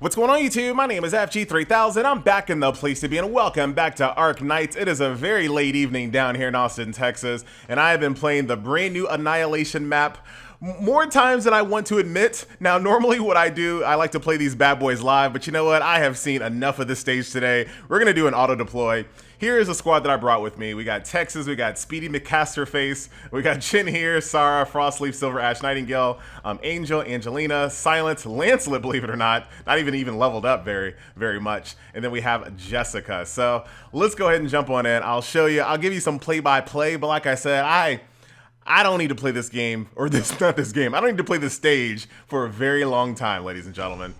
What's going on, YouTube? My name is FG3000. I'm back in the place to be, and welcome back to Arknights. It is a very late evening down here in Austin, Texas, and I have been playing the brand new Annihilation map more times than I want to admit. Now, normally what I do, I like to play these bad boys live, but you know what? I have seen enough of this stage today. We're going to do an auto deploy. Here is a squad that I brought with me. We got Texas, we got Speedy McCasterface, we got Chin here, Sarah, Frostleaf, Silver Ash, Nightingale, Angel, Angelina, Silence, Lancelot, believe it or not even leveled up very much. And then we have Jessica. So let's go ahead and jump on in. I'll show you, I'll give you some play-by-play, but like I said, I don't need to play this game, or not this game, I don't need to play this stage for a very long time, ladies and gentlemen.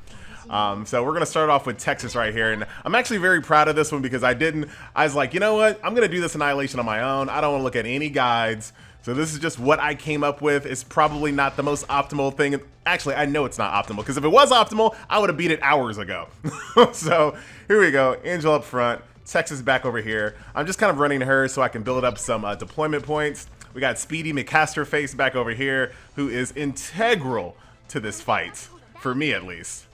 So we're going to start off with Texas right here, and I'm actually very proud of this one because I was like, you know what, I'm going to do this Annihilation on my own. I don't want to look at any guides, so this is just what I came up with. It's probably not the most optimal thing. Actually, I know it's not optimal, because if it was optimal, I would have beat it hours ago. So here we go, Angel up front, Texas back over here. I'm just kind of running her so I can build up some deployment points. We got Speedy McCasterface back over here, who is integral to this fight, for me at least.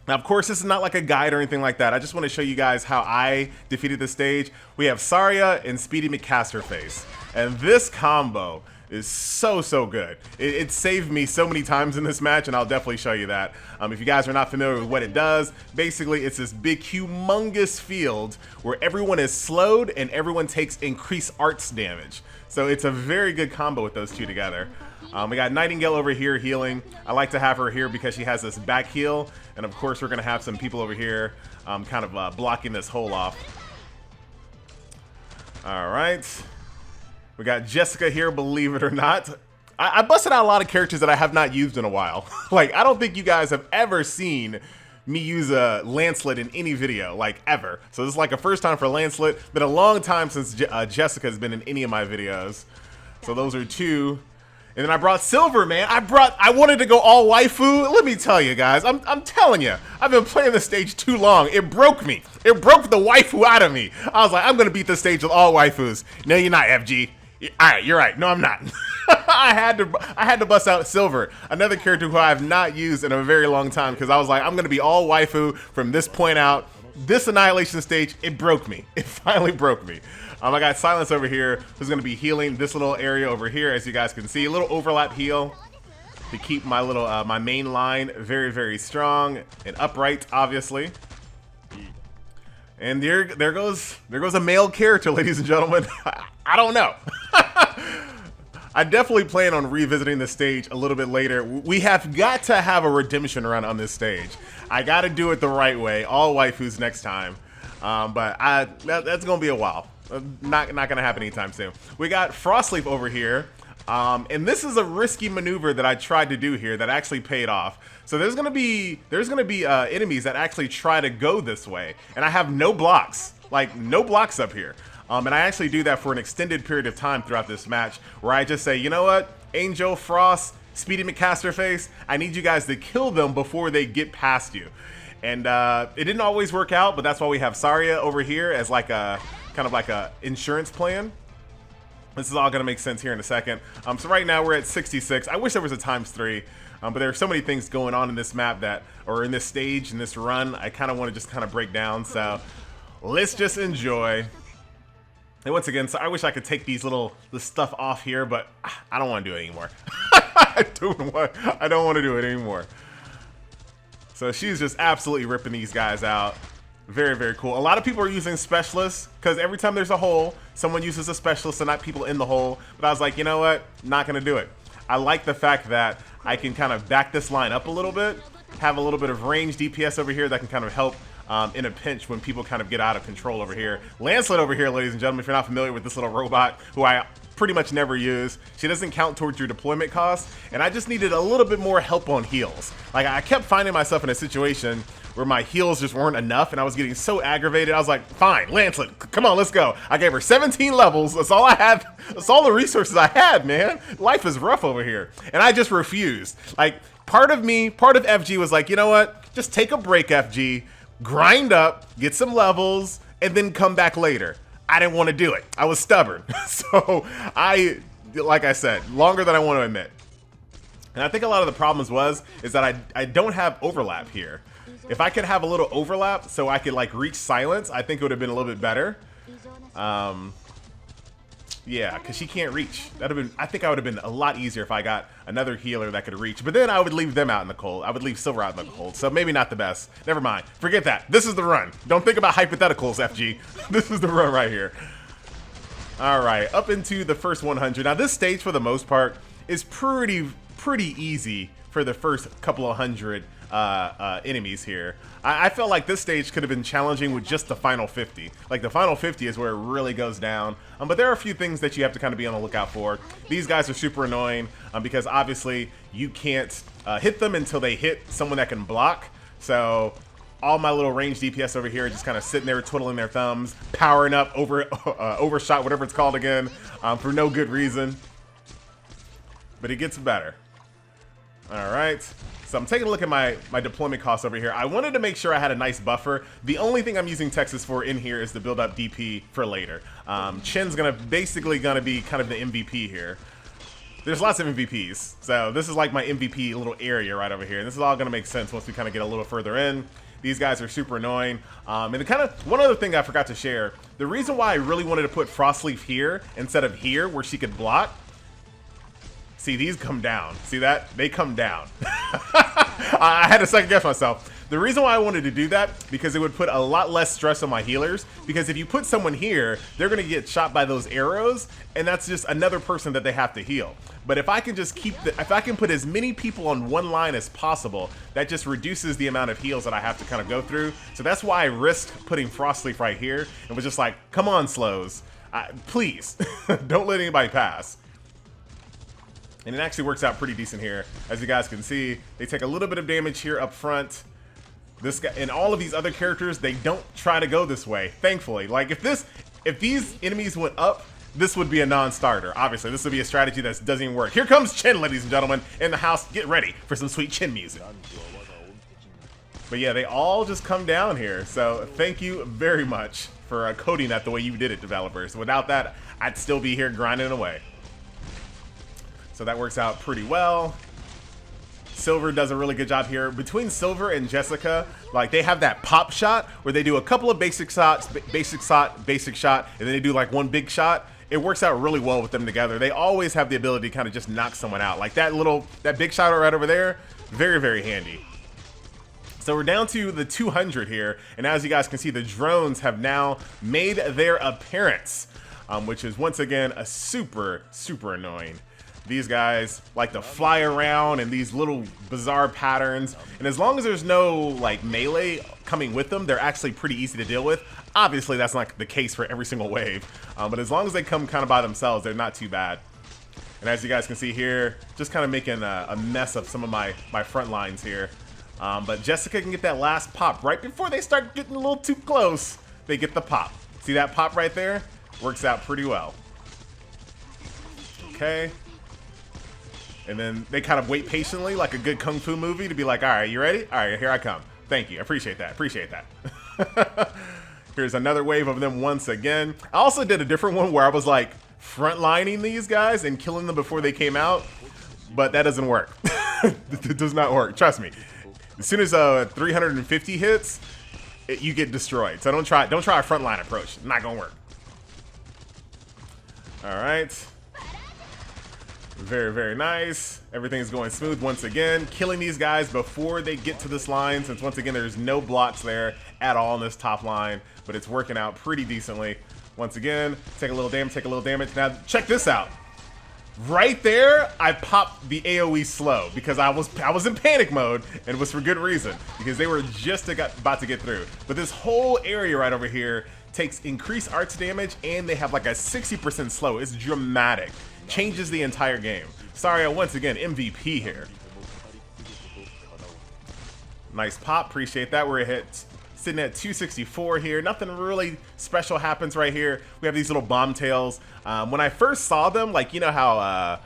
Now, of course, this is not like a guide or anything like that. I just want to show you guys how I defeated the stage. We have Saria and Speedy McCasterface, and this combo is so good. It saved me so many times in this match, and I'll definitely show you that. If you guys are not familiar with what it does, basically it's this big, humongous field where everyone is slowed and everyone takes increased arts damage. So it's a very good combo with those two together. We got Nightingale over here healing. I like to have her here because she has this back heal. And of course, we're going to have some people over here kind of blocking this hole off. All right. We got Jessica here, believe it or not. I busted out a lot of characters that I have not used in a while. Like, I don't think you guys have ever seen me use a Lancelot in any video, like ever. So this is like a first time for Lancelot. Been a long time since Jessica has been in any of my videos. So those are two. And then I brought Silver, man. I wanted to go all waifu. Let me tell you guys, I'm telling you, I've been playing this stage too long. It broke me. It broke the waifu out of me. I was like, I'm gonna beat this stage with all waifus. No, you're not, FG. All right, you're right. No, I'm not. I had to bust out Silver, another character who I have not used in a very long time, because I was like, I'm gonna be all waifu from this point out. This Annihilation stage, it broke me. It finally broke me. I got Silence over here, who's going to be healing this little area over here, as you guys can see. A little overlap heal to keep my little my main line very strong and upright, obviously. And there goes a male character, ladies and gentlemen. I don't know. I definitely plan on revisiting this stage a little bit later. We have got to have a redemption run on this stage. I got to do it the right way. All waifus next time. But that's going to be a while. Not gonna happen anytime soon. We got Frostleaf over here, and this is a risky maneuver that I tried to do here that actually paid off. So there's gonna be enemies that actually try to go this way, and I have no blocks, like no blocks up here. And I actually do that for an extended period of time throughout this match, where I just say, you know what, Angel, Frost, Speedy McCasterface, I need you guys to kill them before they get past you. And it didn't always work out, but that's why we have Saria over here as like a kind of like a insurance plan. This is all gonna make sense here in a second. So right now we're at 66. I wish there was a ×3, but there are so many things going on in this map that, or in this stage, in this run, I kind of want to just kind of break down. So let's just enjoy. And once again, so I wish I could take this stuff off here, but I don't want to do it anymore. I don't want to do it anymore. So she's just absolutely ripping these guys out. Very cool. A lot of people are using specialists, because every time there's a hole, someone uses a specialist and not people in the hole. But I was like, you know what? Not going to do it. I like the fact that I can kind of back this line up a little bit, have a little bit of range DPS over here that can kind of help in a pinch when people kind of get out of control over here. Lancelot over here, ladies and gentlemen, if you're not familiar with this little robot, who I pretty much never use. She doesn't count towards your deployment cost, and I just needed a little bit more help on heals. Like, I kept finding myself in a situation where my heals just weren't enough, and I was getting so aggravated. I was like, fine, Lancelot, come on, let's go. I gave her 17 levels. That's all I had. That's all the resources I had, man. Life is rough over here. And I just refused. Like, part of FG was like, you know what? Just take a break, FG. Grind up, get some levels, and then come back later. I didn't want to do it. I was stubborn. So like I said, longer than I want to admit. And I think a lot of the problems is that I don't have overlap here. If I could have a little overlap so I could like reach silence, I think it would have been a little bit better. Yeah, because she can't reach. That'd have been, I think I would have been a lot easier if I got another healer that could reach. But then I would leave them out in the cold. I would leave Silver out in the cold. So maybe not the best. Never mind. Forget that. This is the run. Don't think about hypotheticals, FG. This is the run right here. All right, up into the first 100. Now this stage, for the most part, is pretty easy for the first couple of hundred enemies here. I felt like this stage could have been challenging with just the final 50. Like the final 50 is where it really goes down. But there are a few things that you have to kind of be on the lookout for. These guys are super annoying because obviously you can't hit them until they hit someone that can block. So all my little range DPS over here are just kind of sitting there twiddling their thumbs, powering up overshot, whatever it's called again, for no good reason. But it gets better. All right. So I'm taking a look at my deployment costs over here. I wanted to make sure I had a nice buffer. The only thing I'm using Texas for in here is to build up DP for later. Chin's basically gonna be kind of the MVP here. There's lots of MVPs, so this is like my MVP little area right over here. And this is all gonna make sense once we kind of get a little further in. These guys are super annoying. And one other thing I forgot to share. The reason why I really wanted to put Frostleaf here instead of here where she could block. See, these come down. See that? They come down. I had to second guess myself. The reason why I wanted to do that, because it would put a lot less stress on my healers. Because if you put someone here, they're going to get shot by those arrows, and that's just another person that they have to heal. But if I can just if I can put as many people on one line as possible, that just reduces the amount of heals that I have to kind of go through. So that's why I risked putting Frostleaf right here, and was just like, come on, Slows. Please, don't let anybody pass. And it actually works out pretty decent here. As you guys can see, they take a little bit of damage here up front. This guy and all of these other characters, they don't try to go this way, thankfully. Like if these enemies went up, this would be a non-starter. Obviously, this would be a strategy that doesn't even work. Here comes Chin, ladies and gentlemen, in the house. Get ready for some sweet Chin music. But yeah, they all just come down here. So thank you very much for coding that the way you did it, developers. Without that, I'd still be here grinding away. So that works out pretty well. Silver does a really good job here. Between Silver and Jessica, like they have that pop shot where they do a couple of basic shots, basic shot, and then they do like one big shot. It works out really well with them together. They always have the ability to kind of just knock someone out. Like that big shot right over there, very, very handy. So we're down to the 200 here, and as you guys can see, the drones have now made their appearance, which is once again a super, super annoying. These guys like to fly around in these little bizarre patterns, and as long as there's no like melee coming with them, they're actually pretty easy to deal with. Obviously, that's not the case for every single wave, but as long as they come kind of by themselves, they're not too bad. And as you guys can see here, just kind of making a mess of some of my front lines here. But Jessica can get that last pop right before they start getting a little too close. They get the pop. See that pop right there? Works out pretty well. Okay. And then they kind of wait patiently like a good kung fu movie to be like, all right, you ready? All right, here I come. Thank you. Appreciate that. Appreciate that. Here's another wave of them once again. I also did a different one where I was like frontlining these guys and killing them before they came out, but that doesn't work. It does not work. Trust me. As soon as 350 hits, you get destroyed. So don't try a frontline approach. Not gonna work. All right. Very, very nice. Everything's going smooth once again. Killing these guys before they get to this line, since once again there's no blocks there at all in this top line, but it's working out pretty decently. Once again, take a little damage, Now check this out. Right there, I popped the AoE slow because I was in panic mode, and it was for good reason, because they were just about to get through. But this whole area right over here takes increased arts damage, and they have like a 60% slow. It's dramatic. Changes the entire game. Sorry, once again, MVP here. Nice pop, appreciate that. We're sitting at 264 here. Nothing really special happens right here. We have these little bomb tails. When I first saw them, like, you know how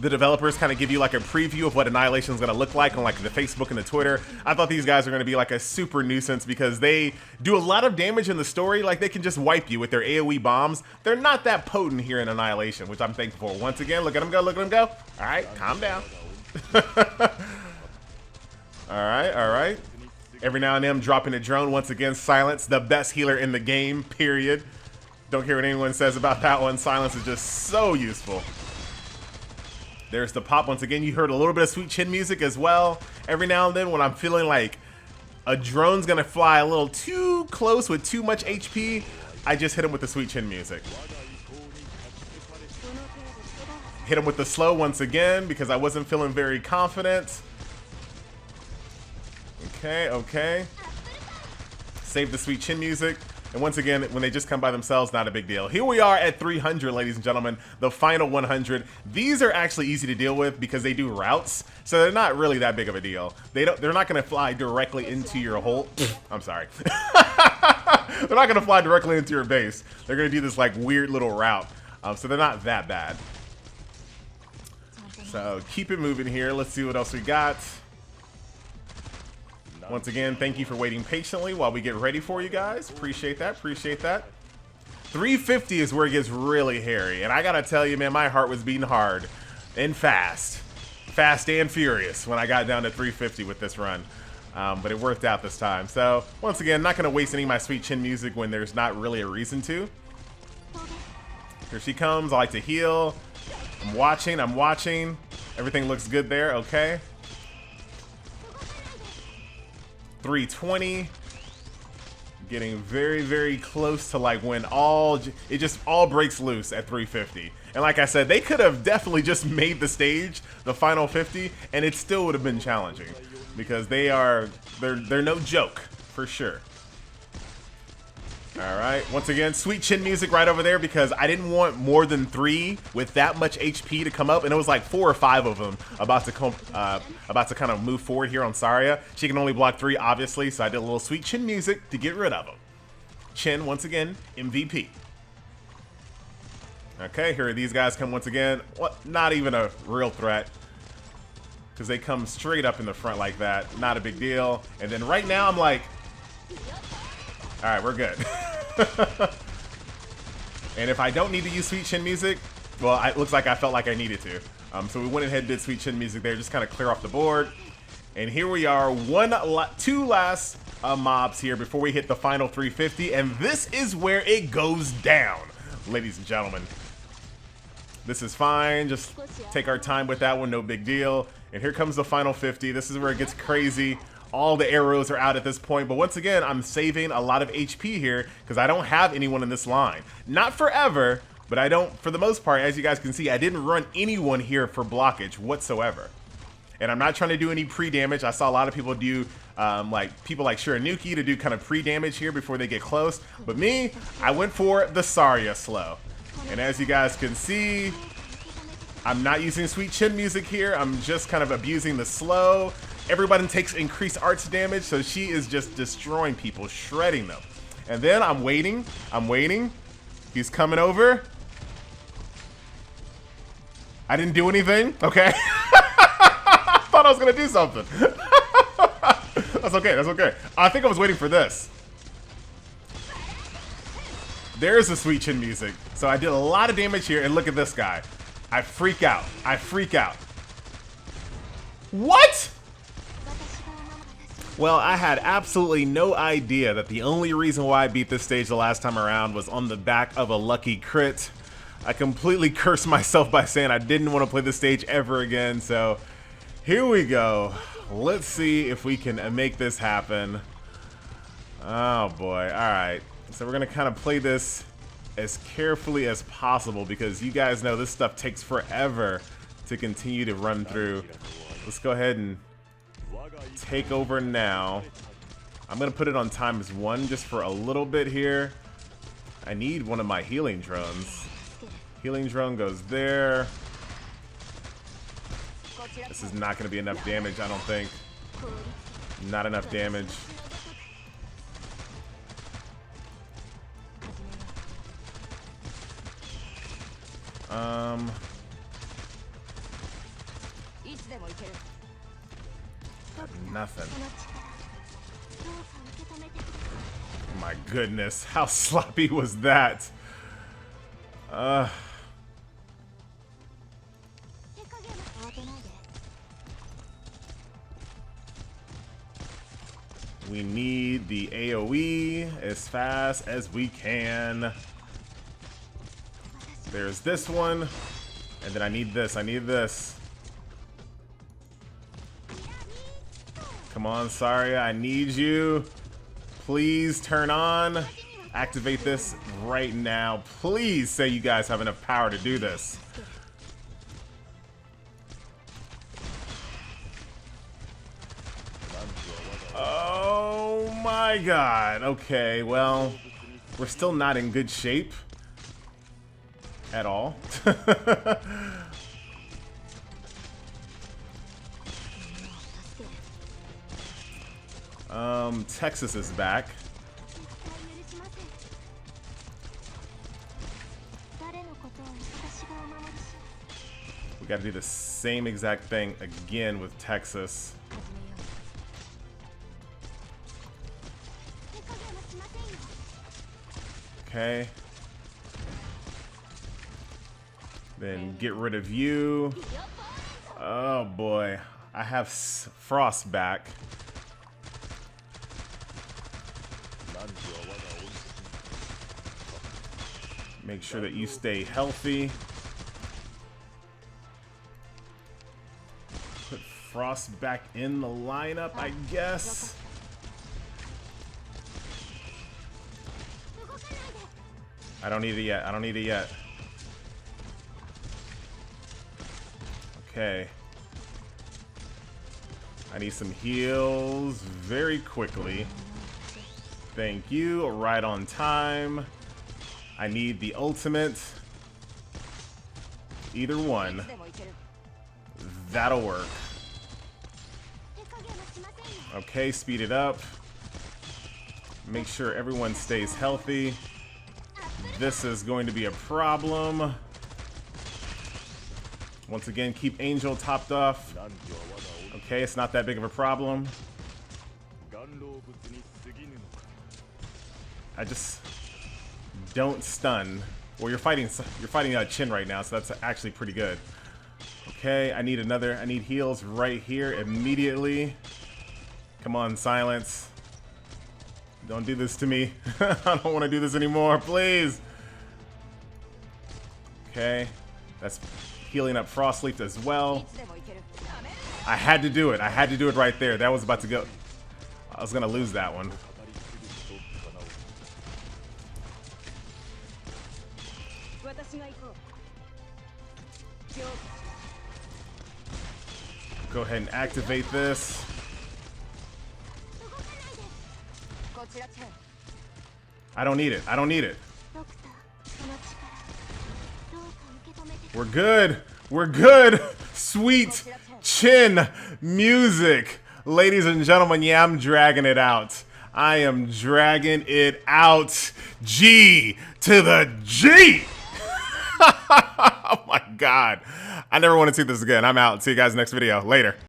the developers kind of give you like a preview of what Annihilation is going to look like on like the Facebook and the Twitter. I thought these guys are going to be like a super nuisance because they do a lot of damage in the story. Like they can just wipe you with their AoE bombs. They're not that potent here in Annihilation, which I'm thankful for. Once again, look at them go, look at them go. All right, calm down. All right, all right. Every now and then I'm dropping a drone. Once again, Silence, the best healer in the game, period. Don't care what anyone says about that one. Silence is just so useful. There's the pop. Once again, you heard a little bit of Sweet Chin music as well. Every now and then when I'm feeling like a drone's gonna fly a little too close with too much HP, I just hit him with the Sweet Chin music. Hit him with the slow once again because I wasn't feeling very confident. Okay, okay. Save the Sweet Chin music. And once again, when they just come by themselves, not a big deal. Here we are at 300, ladies and gentlemen, the final 100. These are actually easy to deal with because they do routes, so they're not really that big of a deal. They're not going to fly directly into your hole. I'm sorry. They're not going to fly directly into your base. They're going to do this like weird little route, so they're not that bad. So keep it moving here. Let's see what else we got. Once again, thank you for waiting patiently while we get ready for you guys. Appreciate that, appreciate that. 350 is where it gets really hairy. And I gotta tell you, man, my heart was beating hard and fast. Fast and furious when I got down to 350 with this run. But it worked out this time. So, once again, not gonna waste any of my Sweet Chin music when there's not really a reason to. Here she comes, I like to heal. I'm watching, I'm watching. Everything looks good there, okay. 320, getting very, very close to like when it just all breaks loose at 350. And like I said, they could have definitely just made the stage the final 50, and it still would have been challenging because they're no joke for sure. All right, once again, Sweet Chin music right over there because I didn't want more than 3 with that much HP to come up, and it was like 4 or 5 of them about to kind of move forward here on Saria. She can only block 3, obviously, so I did a little Sweet Chin music to get rid of them. Chin, once again, MVP. Okay, here these guys come once again. What? Not even a real threat because they come straight up in the front like that. Not a big deal. And then right now I'm like, all right, we're good. And if I don't need to use Sweet Chin music, well, it looks like I felt like I needed to. So we went ahead and did Sweet Chin music there, just kind of clear off the board. And here we are, 2 last mobs here before we hit the final 350. And this is where it goes down, ladies and gentlemen. This is fine. Just take our time with that one, no big deal. And here comes the final 50. This is where it gets crazy. All the arrows are out at this point, but once again, I'm saving a lot of HP here because I don't have anyone in this line. Not forever, but I don't, for the most part, as you guys can see, I didn't run anyone here for blockage whatsoever. And I'm not trying to do any pre-damage. I saw a lot of people do, like people like Shiranuki to do kind of pre-damage here before they get close. But me, I went for the Saria slow. And as you guys can see, I'm not using Sweet Chin music here. I'm just kind of abusing the slow. Everybody takes increased arts damage, so she is just destroying people, shredding them. And then I'm waiting. He's coming over. I didn't do anything, okay? I thought I was gonna do something. That's okay, that's okay. I think I was waiting for this. There's the Sweet Chin music. So I did a lot of damage here, and look at this guy. I freak out. What? Well, I had absolutely no idea that the only reason why I beat this stage the last time around was on the back of a lucky crit. I completely cursed myself by saying I didn't want to play this stage ever again, so here we go. Let's see if we can make this happen. Oh boy, alright. So we're gonna kind of play this as carefully as possible because you guys know this stuff takes forever to continue to run through. Let's go ahead and take over now. I'm gonna put it on ×1 just for a little bit here. I need one of my healing drones. Healing drone goes there. This is not gonna be enough damage, I don't think. Not enough damage. Nothing. My goodness, how sloppy was that? We need the AoE as fast as we can. There's this one. And then I need this. I need this. Come on, Saria. I need you. Please turn on. Activate this right now. Please say you guys have enough power to do this. Oh my god. Okay, well, we're still not in good shape at all. Texas is back. We gotta do the same exact thing again with Texas. Okay. Then get rid of you. Oh boy. I have Frost back. Make sure that you stay healthy. Put Frost back in the lineup, I guess. I don't need it yet. I don't need it yet. Okay. I need some heals very quickly. Thank you. Right on time. I need the ultimate. Either one. That'll work. Okay, speed it up. Make sure everyone stays healthy. This is going to be a problem. Once again, keep Angel topped off. Okay, it's not that big of a problem. I just don't stun. Well, you're fighting Chin right now, so that's actually pretty good. Okay, I need heals right here immediately. Come on, Silence. Don't do this to me. I don't want to do this anymore, please. Okay, that's healing up Frostleaf as well. I had to do it. I had to do it right there. That was about to go. I was gonna lose that one. Go ahead and activate this. I don't need it. I don't need it. We're good. We're good. Sweet Chin music. Ladies and gentlemen, yeah, I'm dragging it out. I am dragging it out. G to the G. Oh my God. I never want to see this again. I'm out. See you guys next video. Later.